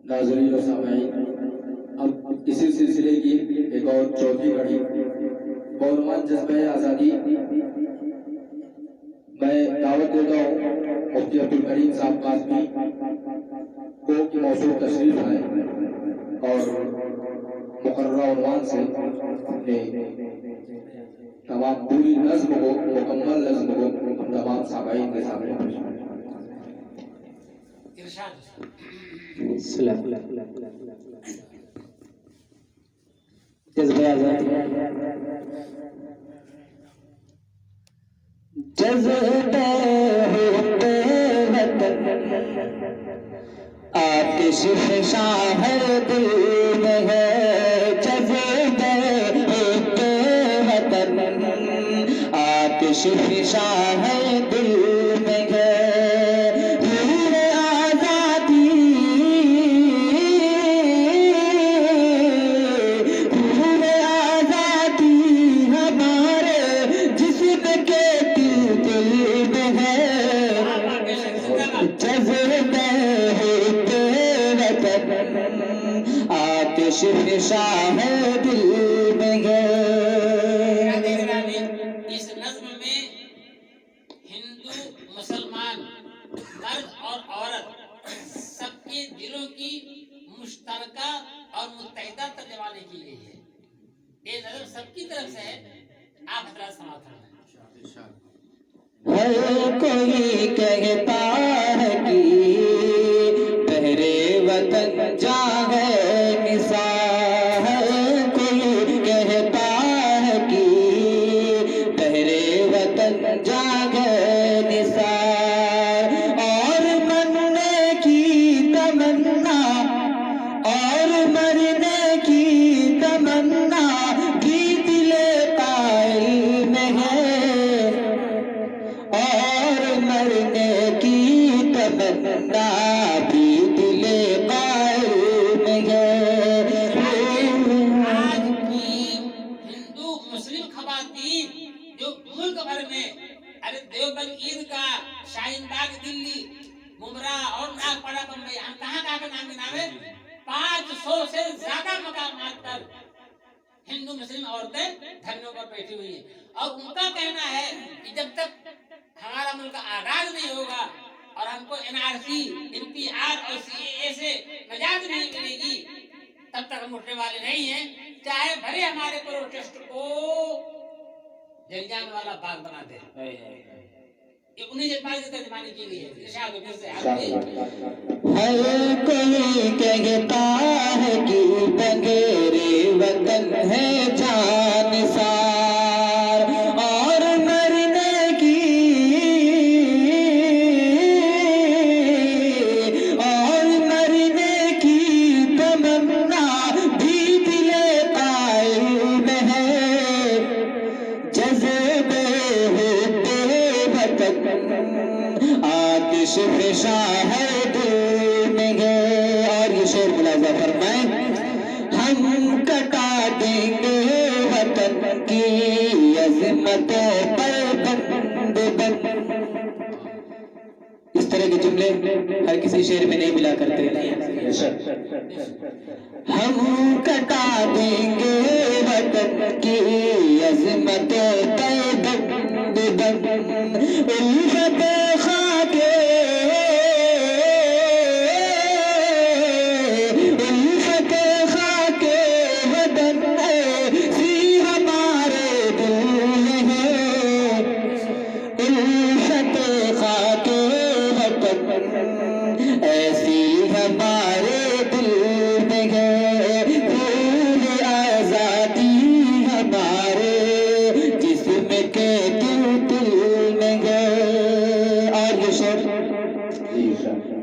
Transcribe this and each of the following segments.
नाज़रीन और सामाईन, अब इसी सिलसिले की एक और चौथी कड़ी बौरमान जज्बे आज़ादी मैं दावत देता हूँ मुफ्ती अब्दुल करीम साहब काज़मी को कि मौसूल तशरीफ आए और मुकर्रर उन्वान से अपने तमाम पूरी नज़्म को, मुकम्मल नज़्म को हम तमाम सामाईन के सामने पेश करें। जज्बे आज़ादी जज्बे होते वतन आतिश शाहर दिल में है। जज्बे होते वतन आतिश शाहर दिल में है। इस नज्म में हिंदू मुसलमान मर्द और औरत सबके दिलों की मुश्तरका और मुत्तहिदा तर्जमानी की गई है। ये नज्म सबकी तरफ से है। आप हजरात समाधान हर कोई कहता है कि तेरे वतन जा है निसार। हर कोई कहता है कि तेरे वतन जा है निसार। और मरने की तमन्ना और मरने की तमन्ना भी दिले कायल में है। और मरने की तमन्ना भी दिले कायल में है। आज की हिंदू मुस्लिम खवातीन जो मुल्क भर में, अरे देवबंद ईदगाह, शाहीन बाग दिल्ली, मुमरा और नागपाड़ा बम्बई, हम कहाँ का नाम गिनावे, 500 से ज्यादा मकामात पर हिंदू मुस्लिम औरतें धरनों पर बैठी हुई है। और उनका कहना है कि जब तक हमारा मुल्क आजाद नहीं होगा और हमको एनआरसी, एनपीआर और सीएए से निजात नहीं मिलेगी, तब तक हम उठने वाले नहीं हैं। चाहे भले हमारे प्रोटेस्ट को जलजान वाला बाग बना दे। ये 19 की तर्जमानी की गई है। इरशाद फिर से हर कोई कहता है कि बगैरे वतन है जानिसार। और मरने की तमन्ना भी दिले कायल में है। जज्बे होते वतन आतिश फिशा है दिल में है। और ये शेर मुलाजा फरमाए, हम कटा देंगे वतन की अज़मतों पर बंद बंद। इस तरह के जुमले हर किसी शेर में नहीं मिला करते। हम कटा देंगे वतन की अज़मतों पर बंद बंद। उल्फत खाके वतन ऐसी हमारे दिल में है। उल्फत खाके वतन ऐसी हमारे दिल में है। पूरी आजादी हमारे जिस्म के दिल में है। और ये शेर,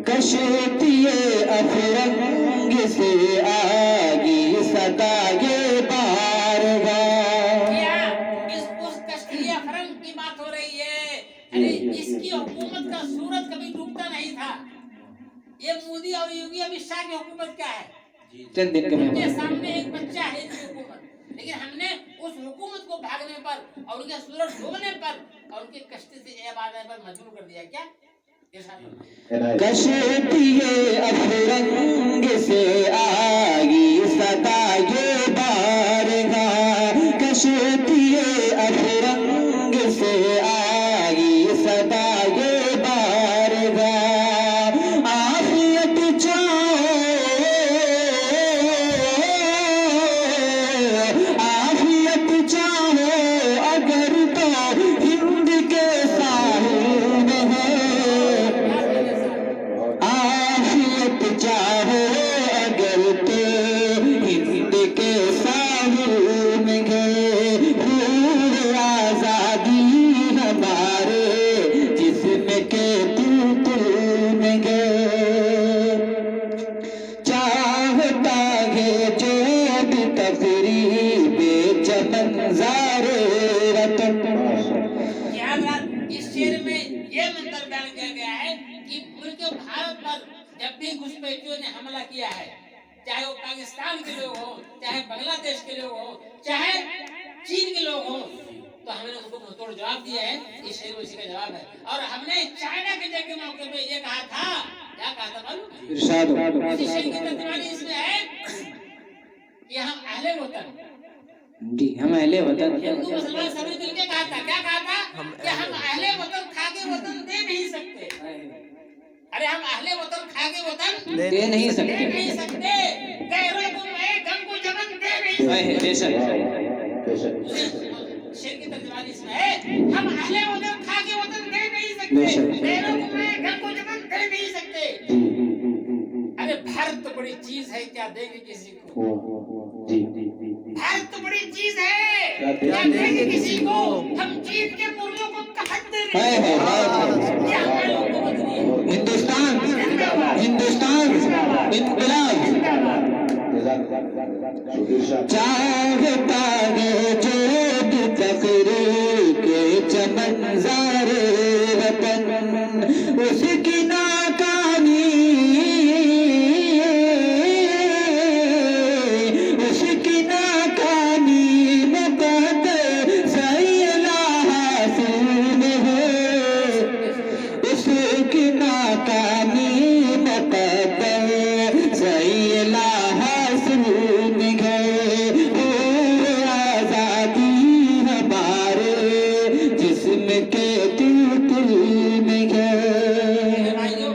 कश्तिए अफरंग से आगी सदा ये बारगाह। उस कश्तिए अफरंग की बात हो रही है। अरे इसकी हुकूमत का सूरज कभी डूबता नहीं था। ये मोदी और योगी अमित शाह की हुकूमत क्या है? चंद दिन के उनके सामने एक बच्चा है इनकी हुकूमत। लेकिन हमने उस हुकूमत को भागने पर और उनके सूरज डूबने पर और उनकी कश्ती से आबाद पर मजबूर कर दिया। क्या इनायत। कश्तिए अफरंग से आई सदा ये बारगाह, कश्तिए अफरंग से आई सदा ये बारगाह, आफियत चाहो अगर तो हिंद के साहिल में है, आफियत चाहो अगर तो हिंद के साहिल में गए, रूह आजादी हमारे जिस्म के दिल में गए, चाहता है जो भी तकरीबे चमन ज़ारे वतन। याद रख, इस शेर में ये मंत्र बयान किया गया है कि मुल्क भारत पर जब भी घुसपैठियों ने हमला किया है, चाहे वो पाकिस्तान के लोग हों, चाहे बांग्लादेश के लोग हों, चाहे चीन के लोग हों, तो हमने उनको मुंहतोड़ जवाब दिया है। इस शेर उसी का जवाब है। और हमने चाइना के जंग के मौके पे ये कहा था, क्या कहा था मालूम? इरशाद हो। इसी शेर की तर्जुमानी इसमें है कि हम अहले वतन, जी हम अहले वतन, हिंदू मुसलमान सभी मिलकर कहा था, क्या कहा था कि हम अहले वतन खा के वतन दे नहीं सकते। अरे हम अहले वतन खा के वतन दे नहीं दे सकते। नहीं सकते, गैरों को मैं गम को जमन दे नहीं सकते। बेशक बेशक। शेर की तर्जुमानी इसमें है, हम अहले वतन खा के वतन दे नहीं सकते, बेशक। गैरों को मैं गम को जमन दे नहीं सकते। जी अरे भारत तो बड़ी चीज है, क्या देंगे किसी को? जी। भारत तो बड़ी चीज है, क्या क्या देंगे किसी को? हम चीन के मुर्गों को कहत दे रहे हाय हैं। हाय हाय। क्या हमारी हुकूमत नहीं है? हिंदुस्तान हिंदुस्तान इनकलाब, शुक्रिया साहब। चाहता है जो भी तकरीर के चमन ज़ारे वतन, उसकी नाकामी, उसकी नाकामी मुक़द्दर सैयला हासिल में है, उसकी नाकामी मुक़द्दर सैयला हासिल में गए, रूह आज़ादी हमारे जिस्म के दिल में गए। मेरे भाइयों,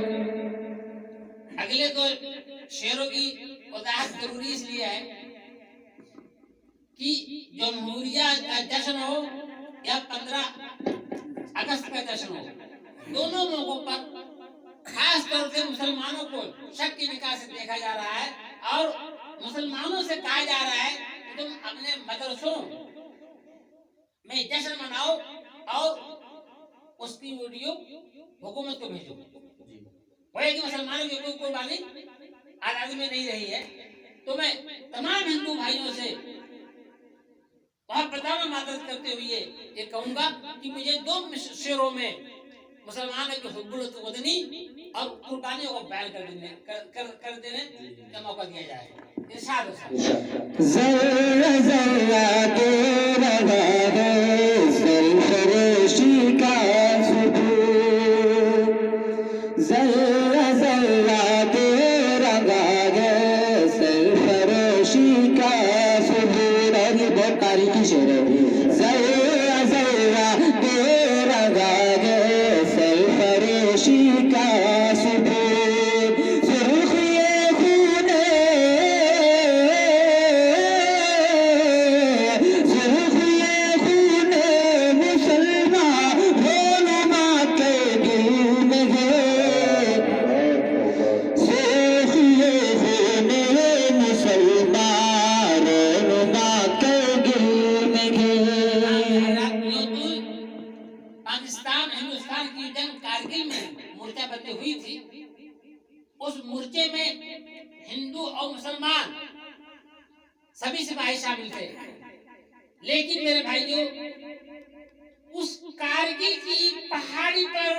अगले तो शेरों की वजाहत जरूरी इसलिए है कि जमहूरिया का जश्न हो या 15 अगस्त का जश्न हो, दोनों मौकों पर खास तौर से मुसलमानों को शक की निगाह से देखा जा रहा है और मुसलमानों से कहा जा रहा है कि तुम अपने मदरसों में जश्न मनाओ और उसकी वीडियो हुकूमत को भेजो। वो है कि मुसलमानों की कोई कुर्बानी आज़ादी में नहीं रही है। तो मैं तमाम हिंदू भाइयों से बहुत बताना मादत करते हुए ये कहूंगा कि मुझे 2 शेरों में मुसलमान के हुब्बुल वतनी और कुर्बानियों को बयान कर देने का मौका दिया जाए। इरशाद हो साहब। ज़र्रा ज़र्रा दे रहा है सरफरोशी का सुबूत, ज़र्रा ज़र्रा दे रहा है सरफरोशी का सुबूत। और ये बहुत तारीखी शेर है। ज़र्रा ज़र्रा दे रहा है सरफरोशी का सुबूत, सुर्ख ये खूने, सुर्ख ये खूने मुसलमान रोनुमा के दिल में है, सुर्ख ये खूने मुसलमान रोनुमा के दिल में है। पाकिस्तान हिंदुस्तान की जंग कारगिल में मोर्चाबंदी हुई थी। उस मोर्चे में हिंदू और मुसलमान सभी सिपाही शामिल थे। लेकिन मेरे भाइयों, उस कारगिल की पहाड़ी पर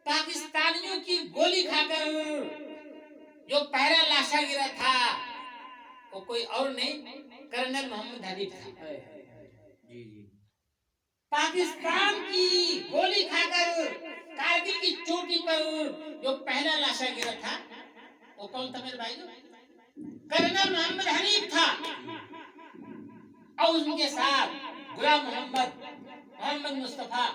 पाकिस्तानियों की गोली खाकर जो पहला लाशा गिरा था वो कोई और नहीं, कर्नल मोहम्मद हनीफ था। पाकिस्तान की गोली खाकर कारगिल की चोटी पर जो पहला लाशा गिरा था वो कौन था मेरे भाई? कर्नल मोहम्मद हनीफ था। और उनके साथ गुलाम मोहम्मद, मोहम्मद मुस्तफा,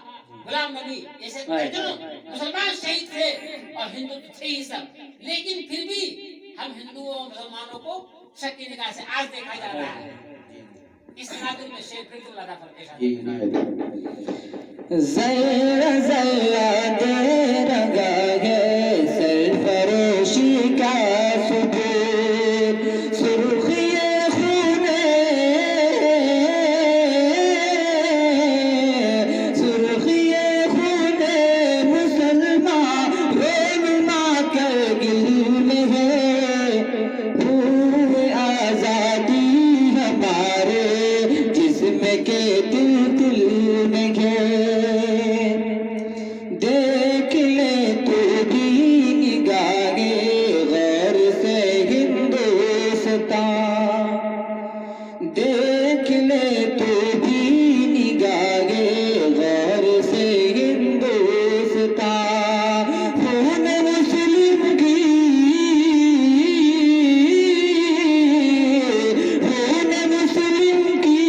गुलाम नबी ऐसे दर्जनों मुसलमान शहीद थे और हिंदू तो थे ही सब। लेकिन फिर भी हम हिंदुओं और मुसलमानों को शक की निगाह से आज देखा जा रहा है। इस नादिर में शेख फिर लगा फरकेश ये इनायत ज़र्रा ज़र्रा दे रंगा है सरफरोशी का सुबूत, सुर्खिए खूने, सुर्खिए खूने मुसलमान रोनुमा करगिल में है। खून आज़ादी हमारे जिस्म के दिल दिल में है। देख ले तू भी निगाहे गौर से हिंदुस्तान, देख ले तू भी निगाहे गौर से हिंदुस्तान। खून मुस्लिम की, खून मुस्लिम की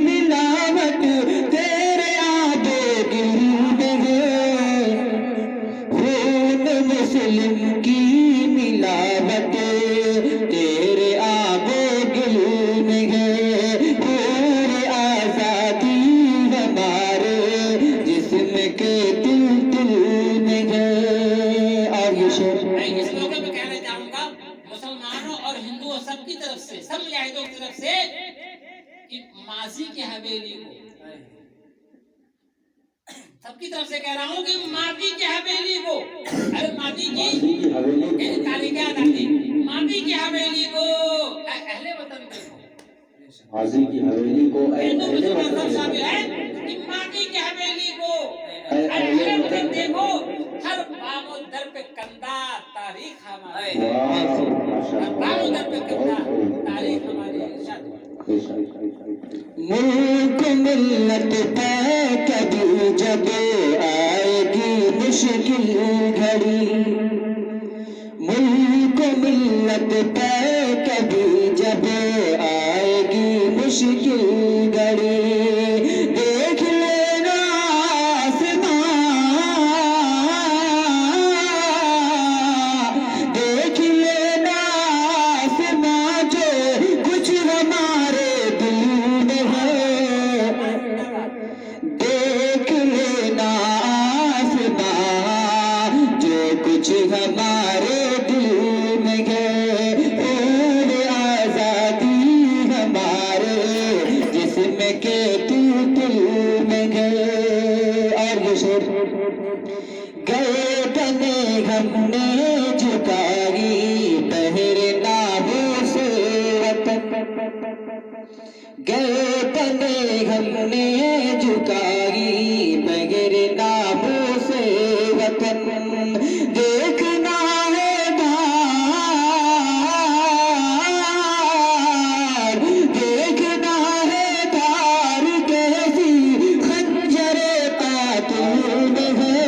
मिलावट तेरे आबो दिल में है। खून मुस्लिम की मिलावट तेरे आबो दिल में है। पूरी आजादी हमारे जिस्म के दिल दिल में है। और ये शेर मैं इस मौके पे कहना चाहूंगा मुसलमानों और हिंदुओं सबकी तरफ से, सब मुजाहिदों की तरफ से कि माजी की हवेली को, सबकी तरफ से कह रहा हूँ कि माजी की हवेली को, अरे माजी की की हवेली इन तारीखें याद आती, माजी की हवेली को अहले वतन देखो, माजी की हवेली को हिंदू अहले मुसलमान सब वतन शामिल है कि माजी की हवेली को अहले वतन देखो। हर बामो दर पे कंधा तारीख हमारी, हर बामो दर पे कंधा तारीख हमारी इरशाद। मुल्क मिल्लत पे कभी जब आएगी मुश्किल घड़ी, मुल्क मिल्लत पे कभी जब आएगी मुश्किल घड़ी। देख लेना आसमां, देख लेना आसमां जो कुछ हमारे दिल में है। देख लेना आसमां जो कुछ हमारे दिल में है। पूरी आजादी हमारे जिस्म के दिल दिल में है। और ये शेर गर्दने हमने झुकाई पहरना हो से वतन, गर्दने हमने झुकाई पहरना हो से वतन। देखना है धार, देखना है धार कैसी खंजरे कातिल में है।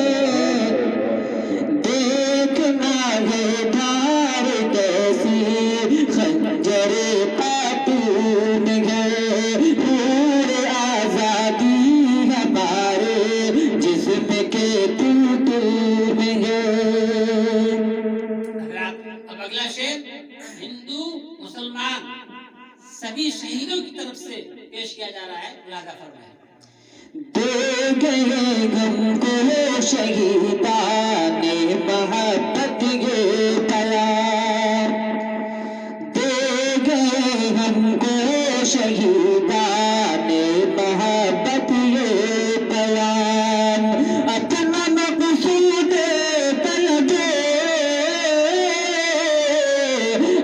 देखना है धार कैसी खंजरे कातिल में है। पूरे आजादी हमारे जिस्म के दिल दिल में है। अब अगला शेर हिंदू मुसलमान सभी शहीदों की तरफ से पेश किया जा रहा है। लागा फरमाए दे गए गम को शहीदाने मोहब्बत ये प्यार, दे गए हमको शहीदाने मोहब्बत ये प्यार। अपना मकसूद तलब,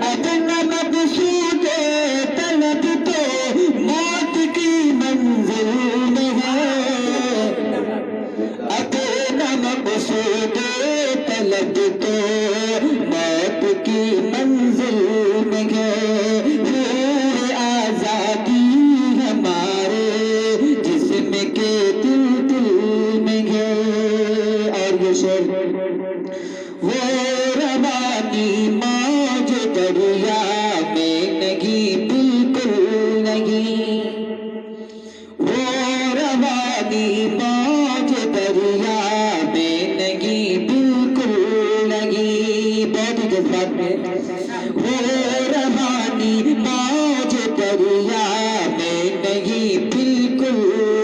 अपना मकसूद तलब तो मौत की मंजिल में है। अपना मकसूद तलब तो दरिया में नहीं, बिल्कुल नहीं। वो रवानी मौज दरिया में नहीं, बिल्कुल नहीं। बहुत ही जज्बात में। वो रवानी मौज दरिया में नहीं, बिल्कुल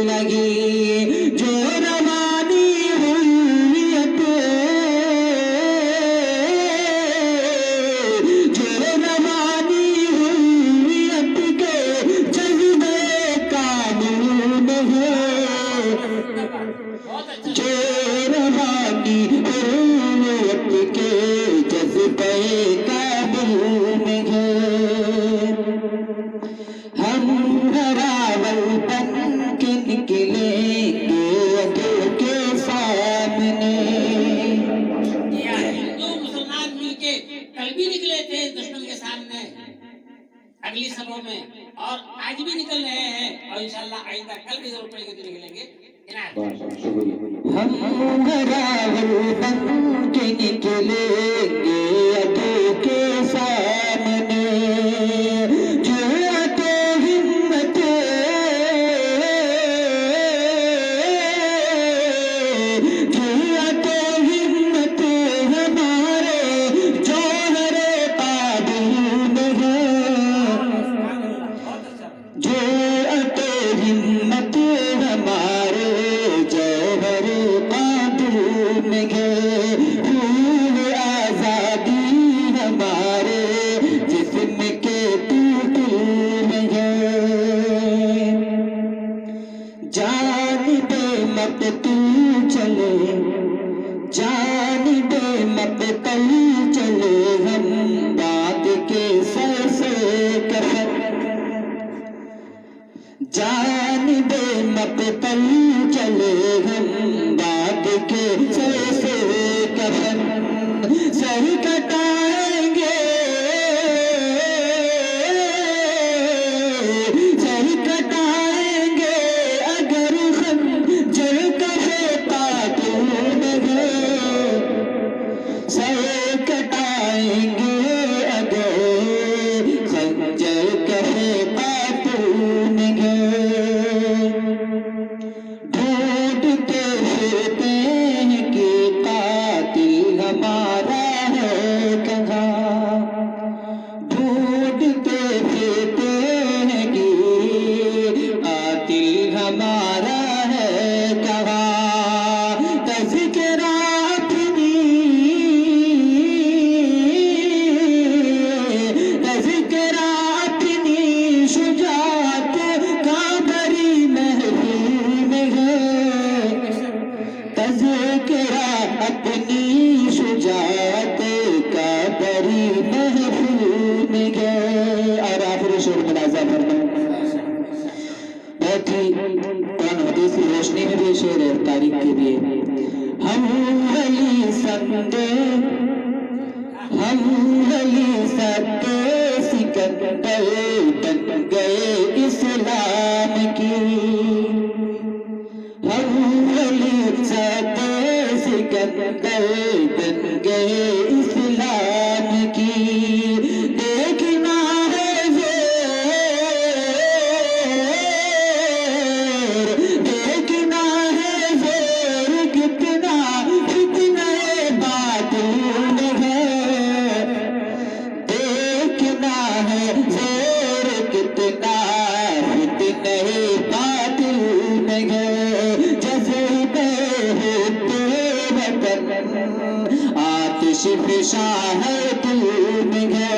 नहीं। जो रवानी हुर्रियत, जो रवानी हुर्रियत के जज्बे कानून है, बहुत अच्छा। जो रवानी हुर्रियत के जज्बे कानून है। हम हरावल बन के निकलेंगे अधर के सामने। या हिंदू मुसलमान मिलके कल भी निकले थे दुश्मन के सामने अगली सभा में, और आज भी निकल रहे हैं, और इंशाल्लाह आइंदा कल भी जरूर पड़ेगी तो निकलेंगे। इनायत। शुक्रिया। हम हरावल बन के निकलेंगे अधर के सामने। जुर्अत हिम्मत, जुर्अत हिम्मत हमारे जौहर काबूल है। बहुत अच्छा। जुर्अत हिम्मत हमारे जौहर काबूल है। खूब आजादी हमारे जिस्म के तूतून है। जानिबे मक़तूल चले, जानिबे मक़तल चले हम बात के सर से कफन। जानिबे मक़तल चले हम बात के सर से कफन। सर कटाएंगे, सर कटाएंगे अगर खंजर कहे कातून है। सर कटाएंगे अगर खंजर कहे कातून है। ढूंढते फिरते हैं कि कातिल हमारा है कहाँ। ढूंढते फिरते हैं कि कातिल हमारा है कहाँ। तज़किरा अपनी, तज़किरा अपनी शुजाअत का बड़ी महफिल में है। तज़किरा अपनी शुजाअत का बड़ी महफिल में है। और आखिरी शेर मुलाज़ा फरमाएं। बहुत ही कुरान हदीस की रोशनी में भी शेर है, तारीख के लिए। हम वली संदे, हम वली संदे सिकंदर बन गए इस्लाम की। हम वली संदे सिकंदर बन गए इस्लाम की। देखना है देखना है जोर कितना कितने बातून है। देखना है जोर कितना कितने बातून है। जज़्बे होते वतन आतिश फिशा है दिल में है।